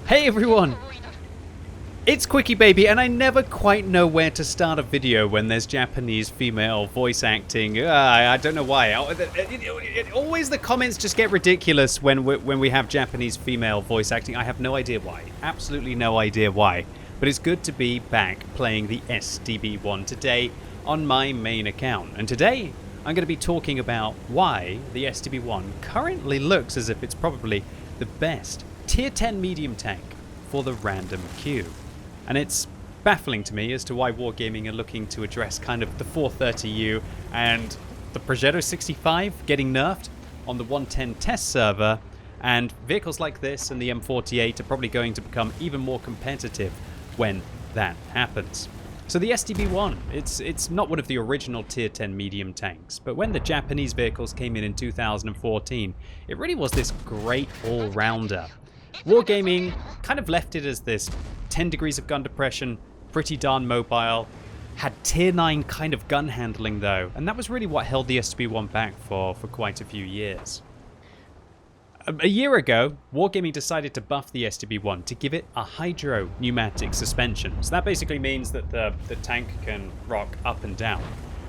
Hey everyone! It's QuickyBaby, and I never quite know where to start a video when there's Japanese female voice acting. I don't know why. Always the comments just get ridiculous when we have Japanese female voice acting. I have no idea why. Absolutely no idea why. But it's good to be back playing the STB1 today on my main account. And today, I'm going to be talking about why the STB1 currently looks as if it's probably the best Tier 10 medium tank for the random queue. And it's baffling to me as to why Wargaming are looking to address kind of the 430U and the Progetto 65 getting nerfed on the 110 test server, and vehicles like this and the M48 are probably going to become even more competitive when that happens. So the STB1, it's not one of the original Tier 10 medium tanks, but when the Japanese vehicles came in 2014, it really was this great all-rounder. Wargaming kind of left it as this 10 degrees of gun depression, pretty darn mobile, had tier 9 kind of gun handling though, and that was really what held the STB1 back for quite a few years. A year ago, Wargaming decided to buff the STB1 to give it a hydro pneumatic suspension. So that basically means that the tank can rock up and down.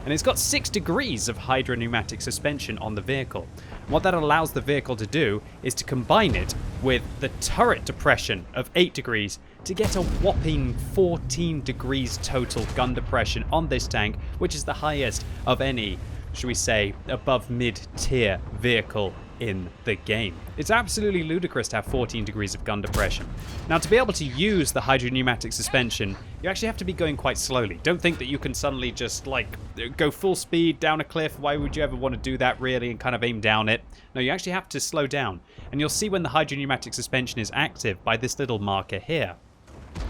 And it's got 6 degrees of hydro pneumatic suspension on the vehicle. And what that allows the vehicle to do is to combine it with the turret depression of 8 degrees to get a whopping 14 degrees total gun depression on this tank, which is the highest of any, should we say, above mid-tier vehicle in the game. It's absolutely ludicrous to have 14 degrees of gun depression. Now, to be able to use the hydropneumatic suspension, you actually have to be going quite slowly. Don't think that you can suddenly just like go full speed down a cliff. Why would you ever want to do that really and kind of aim down it? No, you actually have to slow down. And you'll see when the hydropneumatic suspension is active by this little marker here.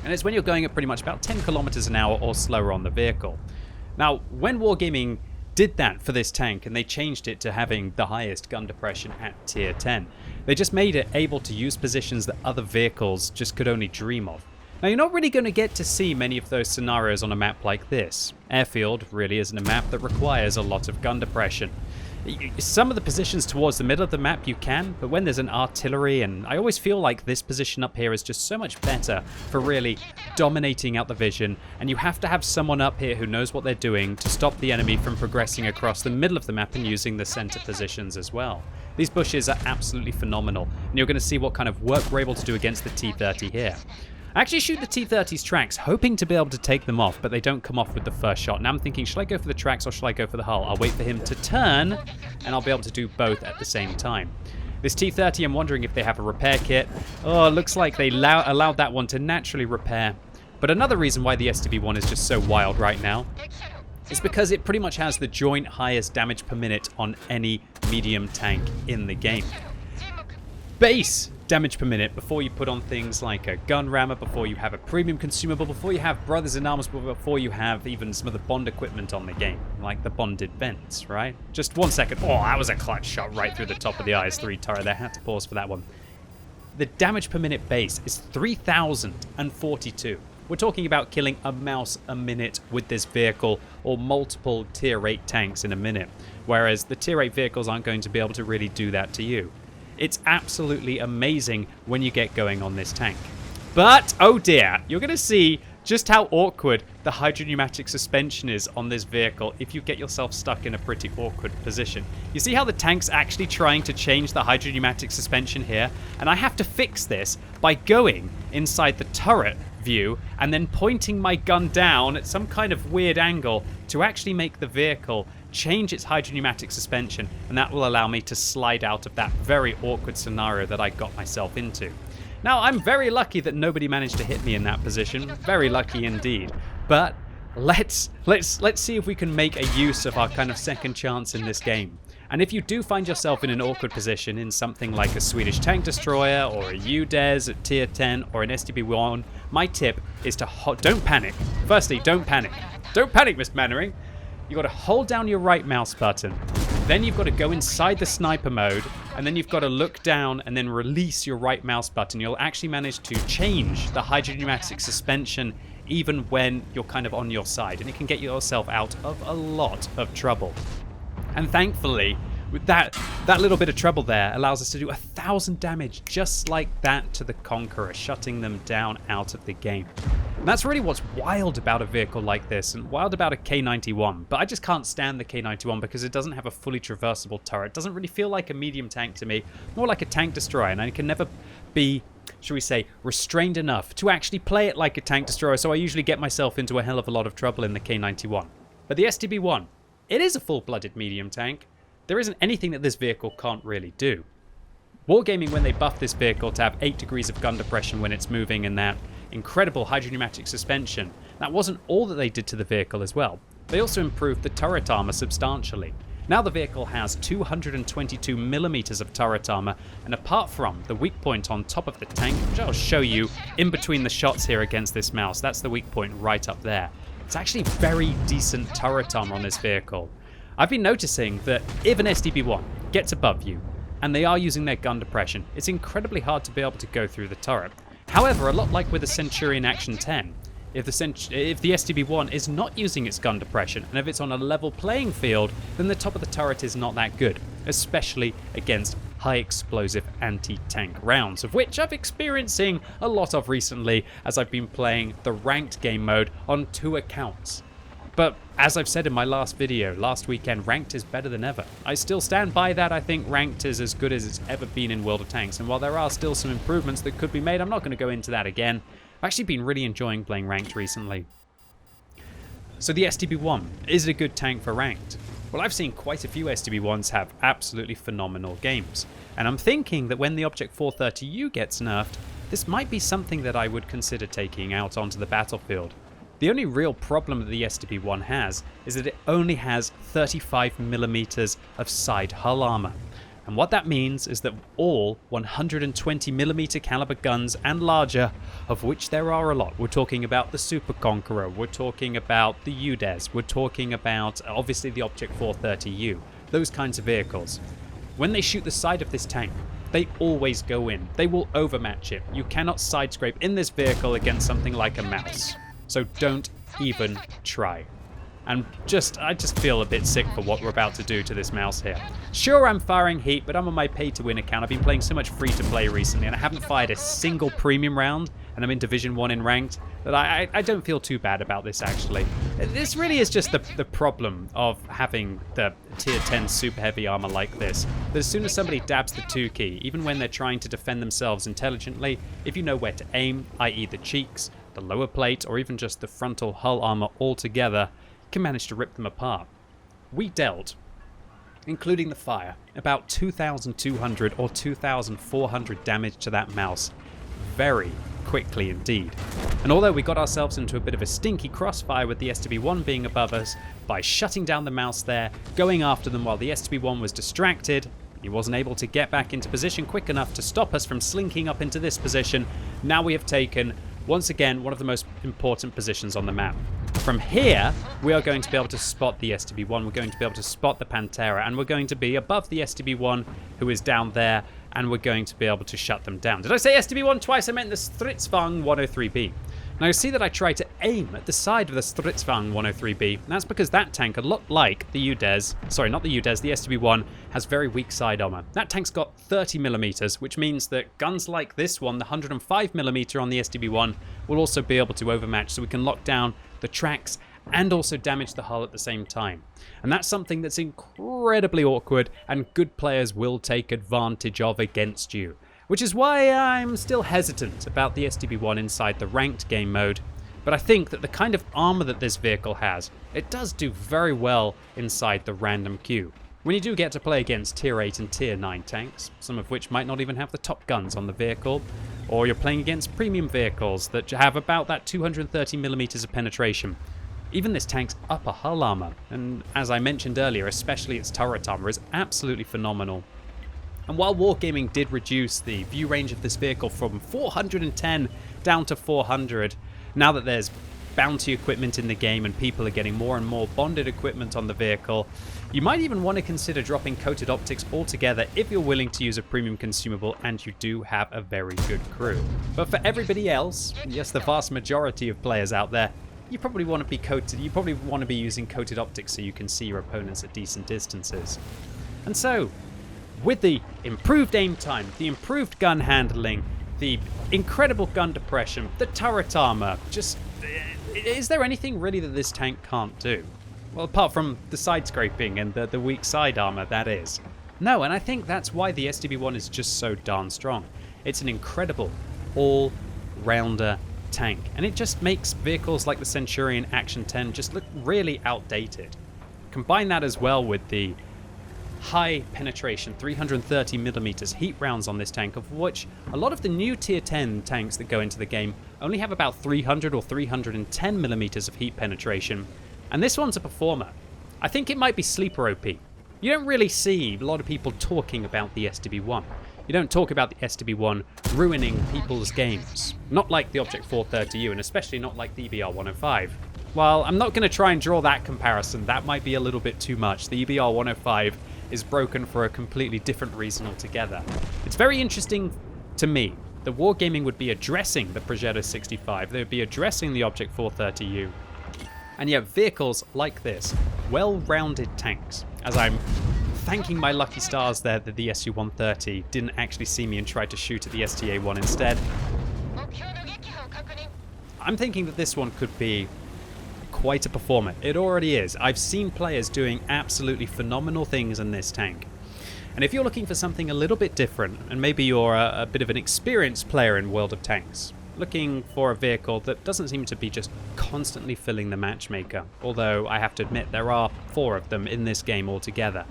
And it's when you're going at pretty much about 10 kilometers an hour or slower on the vehicle. Now, when Wargaming did that for this tank and they changed it to having the highest gun depression at tier 10, they just made it able to use positions that other vehicles just could only dream of. Now, you're not really going to get to see many of those scenarios on a map like this. Airfield really isn't a map that requires a lot of gun depression. Some of the positions towards the middle of the map you can, but when there's an artillery, and I always feel like this position up here is just so much better for really dominating out the vision, and you have to have someone up here who knows what they're doing to stop the enemy from progressing across the middle of the map and using the center positions as well. These bushes are absolutely phenomenal, and you're going to see what kind of work we're able to do against the T30 here. I actually shoot the T30's tracks, hoping to be able to take them off, but they don't come off with the first shot. Now I'm thinking, should I go for the tracks or should I go for the hull? I'll wait for him to turn, and I'll be able to do both at the same time. This T30, I'm wondering if they have a repair kit. Oh, it looks like they allowed that one to naturally repair. But another reason why the STB1 is just so wild right now is because it pretty much has the joint highest damage per minute on any medium tank in the game. Base damage per minute before you put on things like a gun rammer, before you have a premium consumable, before you have brothers in arms, before you have even some of the bond equipment on the game, like the bonded vents, right? Just 1 second. Oh, that was a clutch shot right through the top of the IS-3 turret there. I had to pause for that one. The damage per minute base is 3,042. We're talking about killing a mouse a minute with this vehicle, or multiple tier 8 tanks in a minute, whereas the tier 8 vehicles aren't going to be able to really do that to you. It's absolutely amazing when you get going on this tank. But, oh dear, you're going to see just how awkward the hydropneumatic suspension is on this vehicle if you get yourself stuck in a pretty awkward position. You see how the tank's actually trying to change the hydropneumatic suspension here? And I have to fix this by going inside the turret view and then pointing my gun down at some kind of weird angle to actually make the vehicle change its hydropneumatic suspension, and that will allow me to slide out of that very awkward scenario that I got myself into. Now, I'm very lucky that nobody managed to hit me in that position. Very lucky indeed. But let's see if we can make a use of our kind of second chance in this game. And if you do find yourself in an awkward position in something like a Swedish tank destroyer or a UDES at tier 10 or an STB1, my tip is to don't panic. Firstly, don't panic. Don't panic, Mr. Mannering. You've got to hold down your right mouse button. Then you've got to go inside the sniper mode, and then you've got to look down and then release your right mouse button. You'll actually manage to change the hydropneumatic suspension even when you're kind of on your side, and it can get yourself out of a lot of trouble. And thankfully, With that little bit of trouble there allows us to do 1,000 damage just like that to the Conqueror, shutting them down out of the game. And that's really what's wild about a vehicle like this, and wild about a K91. But I just can't stand the K91 because it doesn't have a fully traversable turret. It doesn't really feel like a medium tank to me, more like a tank destroyer, and I can never be, shall we say, restrained enough to actually play it like a tank destroyer, so I usually get myself into a hell of a lot of trouble in the K91. But the STB-1, it is a full-blooded medium tank. There isn't anything that this vehicle can't really do. Wargaming, when they buffed this vehicle to have 8 degrees of gun depression when it's moving and that incredible hydropneumatic suspension, that wasn't all that they did to the vehicle as well. They also improved the turret armor substantially. Now the vehicle has 222mm of turret armor, and apart from the weak point on top of the tank, which I'll show you in between the shots here against this mouse, that's the weak point right up there. It's actually very decent turret armor on this vehicle. I've been noticing that if an STB-1 gets above you, and they are using their gun depression, it's incredibly hard to be able to go through the turret. However, a lot like with the Centurion Action 10, if the STB-1 is not using its gun depression, and if it's on a level playing field, then the top of the turret is not that good, especially against high explosive anti-tank rounds, of which I've experiencing a lot of recently as I've been playing the ranked game mode on 2 accounts. But as I've said in my last video, last weekend, ranked is better than ever. I still stand by that. I think ranked is as good as it's ever been in World of Tanks, and while there are still some improvements that could be made, I'm not going to go into that again. I've actually been really enjoying playing ranked recently. So the STB-1, is it a good tank for ranked? Well, I've seen quite a few STB-1s have absolutely phenomenal games, and I'm thinking that when the Object 430U gets nerfed, this might be something that I would consider taking out onto the battlefield. The only real problem that the STB-1 has is that it only has 35mm of side hull armor. And what that means is that all 120mm caliber guns and larger, of which there are a lot, we're talking about the Super Conqueror, we're talking about the UDES, we're talking about obviously the Object 430U, those kinds of vehicles. When they shoot the side of this tank, they always go in. They will overmatch it. You cannot side scrape in this vehicle against something like a mouse. So don't even try. And I just feel a bit sick for what we're about to do to this mouse here. Sure, I'm firing heat, but I'm on my pay-to-win account. I've been playing so much free-to-play recently, and I haven't fired a single premium round, and I'm in Division 1 in ranked, that I don't feel too bad about this, actually. This really is just the problem of having the Tier 10 super heavy armor like this. That as soon as somebody dabs the 2 key, even when they're trying to defend themselves intelligently, if you know where to aim, i.e. the cheeks, the lower plate, or even just the frontal hull armor altogether, can manage to rip them apart. We dealt, including the fire, about 2,200 or 2,400 damage to that mouse very quickly indeed. And although we got ourselves into a bit of a stinky crossfire with the STB-1 being above us, by shutting down the mouse there, going after them while the STB-1 was distracted, he wasn't able to get back into position quick enough to stop us from slinking up into this position. Now we have taken, once again, one of the most important positions on the map. From here, we are going to be able to spot the STB-1, we're going to be able to spot the Pantera, and we're going to be above the STB-1, who is down there, and we're going to be able to shut them down. Did I say STB-1 twice? I meant the Stridsvagn 103B. Now you see that I tried to aim at the side of the Stridsvagn 103B, and that's because that tank, a lot like the UDES, sorry, not the UDES, the STB-1, has very weak side armor. That tank's got 30mm, which means that guns like this one, the 105mm on the STB-1, will also be able to overmatch, so we can lock down the tracks and also damage the hull at the same time. And that's something that's incredibly awkward, and good players will take advantage of against you. Which is why I'm still hesitant about the STB-1 inside the ranked game mode. But I think that the kind of armor that this vehicle has, it does do very well inside the random queue. When you do get to play against Tier 8 and Tier 9 tanks, some of which might not even have the top guns on the vehicle, or you're playing against premium vehicles that have about that 230mm of penetration, even this tank's upper hull armor, and as I mentioned earlier, especially its turret armor, is absolutely phenomenal. And while Wargaming did reduce the view range of this vehicle from 410 down to 400, now that there's bounty equipment in the game and people are getting more and more bonded equipment on the vehicle, you might even want to consider dropping coated optics altogether if you're willing to use a premium consumable and you do have a very good crew. But for everybody else, yes, the vast majority of players out there, you probably want to be using coated optics so you can see your opponents at decent distances. And so, with the improved aim time, the improved gun handling, the incredible gun depression, the turret armor, just... is there anything really that this tank can't do? Well, apart from the side scraping and the weak side armor, that is. No, and I think that's why the STB-1 is just so darn strong. It's an incredible all-rounder tank, and it just makes vehicles like the Centurion Action 10 just look really outdated. Combine that as well with the high penetration 330mm heat rounds on this tank, of which a lot of the new tier 10 tanks that go into the game only have about 300 or 310mm of heat penetration, and this one's a performer. I think it might be sleeper OP. You don't really see a lot of people talking about the STB-1. You don't talk about the STB-1 ruining people's games. Not like the Object 430U, and especially not like the EBR-105. While I'm not going to try and draw that comparison, that might be a little bit too much. The EBR-105 is broken for a completely different reason altogether. It's very interesting to me that Wargaming would be addressing the Progetto 65, they would be addressing the Object 430U, and yet vehicles like this, well-rounded tanks, as I'm thanking my lucky stars there that the SU-130 didn't actually see me and tried to shoot at the STA-1 instead. I'm thinking that this one could be quite a performer. It already is. I've seen players doing absolutely phenomenal things in this tank. And if you're looking for something a little bit different, and maybe you're a bit of an experienced player in World of Tanks, looking for a vehicle that doesn't seem to be just constantly filling the matchmaker, although I have to admit there are 4 of them in this game altogether,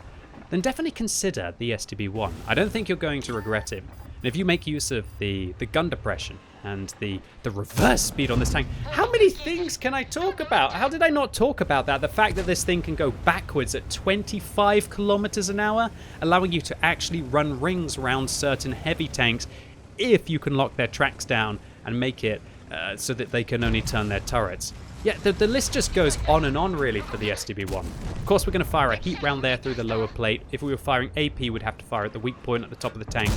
then definitely consider the STB-1. I don't think you're going to regret it. And if you make use of the gun depression and the reverse speed on this tank, how many things can I talk about? How did I not talk about that? The fact that this thing can go backwards at 25 kilometers an hour, allowing you to actually run rings around certain heavy tanks if you can lock their tracks down and make it so that they can only turn their turrets. Yeah, the list just goes on and on really for the STB-1. Of course, we're going to fire a heat round there through the lower plate. If we were firing AP, we'd have to fire at the weak point at the top of the tank.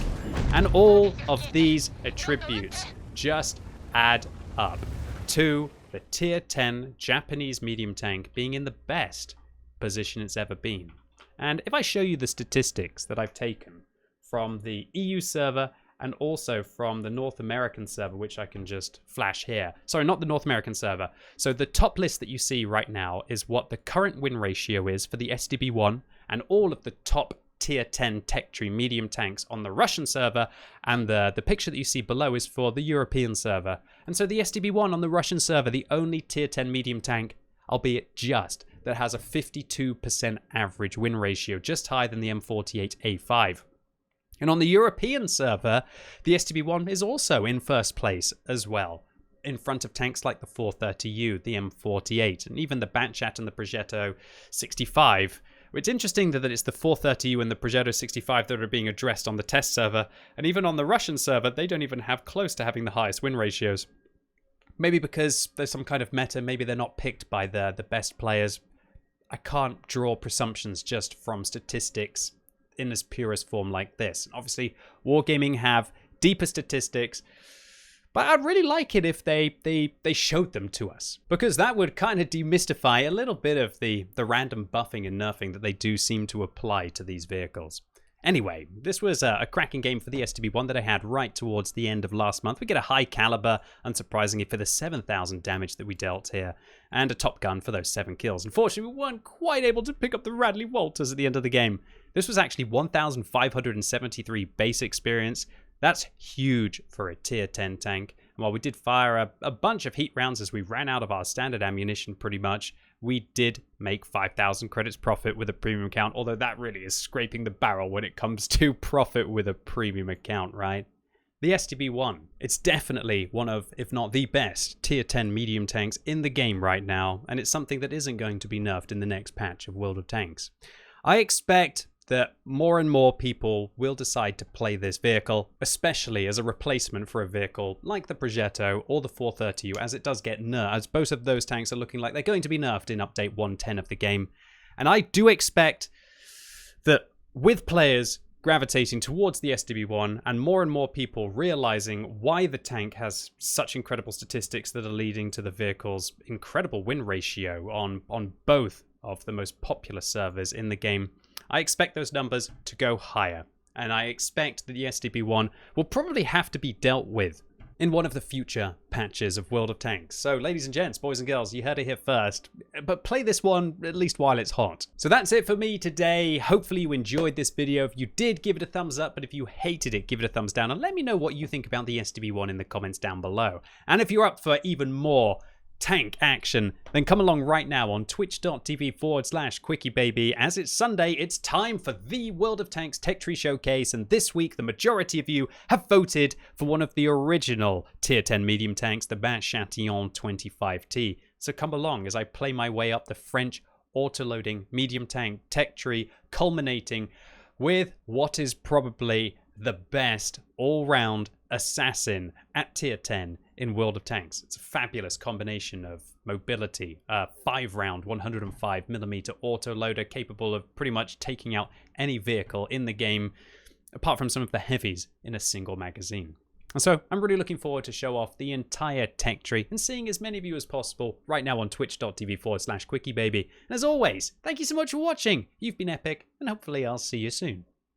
And all of these attributes just add up to the tier 10 Japanese medium tank being in the best position it's ever been. And if I show you the statistics that I've taken from the EU server and also from the North American server, which I can just flash here. Sorry, not the North American server. So the top list that you see right now is what the current win ratio is for the STB-1 and all of the top tier 10 tech tree medium tanks on the Russian server, and the picture that you see below is for the European server. And so the STB-1 on the Russian server, the only tier 10 medium tank, albeit just, that has a 52% average win ratio, just higher than the M48A5. And on the European server, the STB-1 is also in first place as well, in front of tanks like the 430U, the M48, and even the Batchat and the Progetto 65. It's interesting that it's the 430U and the Progetto 65 that are being addressed on the test server, and even on the Russian server, they don't even have close to having the highest win ratios. Maybe because there's some kind of meta, maybe they're not picked by the best players. I can't draw presumptions just from statistics in its purest form like this. Obviously, Wargaming have deeper statistics, but I'd really like it if they showed them to us, because that would kind of demystify a little bit of the random buffing and nerfing that they do seem to apply to these vehicles. Anyway, this was a cracking game for the STB-1 that I had right towards the end of last month. We get a high caliber, unsurprisingly, for the 7,000 damage that we dealt here, and a top gun for those 7 kills. Unfortunately, we weren't quite able to pick up the Radley Walters at the end of the game. This was actually 1,573 base experience. That's huge for a tier 10 tank. And while we did fire a bunch of heat rounds as we ran out of our standard ammunition pretty much, we did make 5,000 credits profit with a premium account, although that really is scraping the barrel when it comes to profit with a premium account, right? The STB-1, it's definitely one of, if not the best, tier 10 medium tanks in the game right now, and it's something that isn't going to be nerfed in the next patch of World of Tanks. I expect that more and more people will decide to play this vehicle, especially as a replacement for a vehicle like the Progetto or the 430U, as it does get nerfed, as both of those tanks are looking like they're going to be nerfed in update 110 of the game. And I do expect that with players gravitating towards the STB-1 and more people realizing why the tank has such incredible statistics that are leading to the vehicle's incredible win ratio on both of the most popular servers in the game, I expect those numbers to go higher. And I expect that the STB-1 will probably have to be dealt with in one of the future patches of World of Tanks. So ladies and gents, boys and girls, you heard it here first, but play this one at least while it's hot. So that's it for me today. Hopefully you enjoyed this video. If you did, give it a thumbs up, but if you hated it, give it a thumbs down, and let me know what you think about the STB-1 in the comments down below. And if you're up for even more tank action, then come along right now on twitch.tv/QuickyBaby. As it's Sunday, it's time for the World of Tanks Tech Tree Showcase, and this week the majority of you have voted for one of the original Tier 10 medium tanks, the Chatillon 25T. So come along as I play my way up the French autoloading medium tank tech tree, culminating with what is probably the best all-round assassin at Tier 10 in World of Tanks. It's a fabulous combination of mobility, 5-round 105mm autoloader capable of pretty much taking out any vehicle in the game, apart from some of the heavies in a single magazine. And so I'm really looking forward to show off the entire tech tree and seeing as many of you as possible right now on twitch.tv/QuickyBaby. And as always, thank you so much for watching. You've been epic, and hopefully I'll see you soon.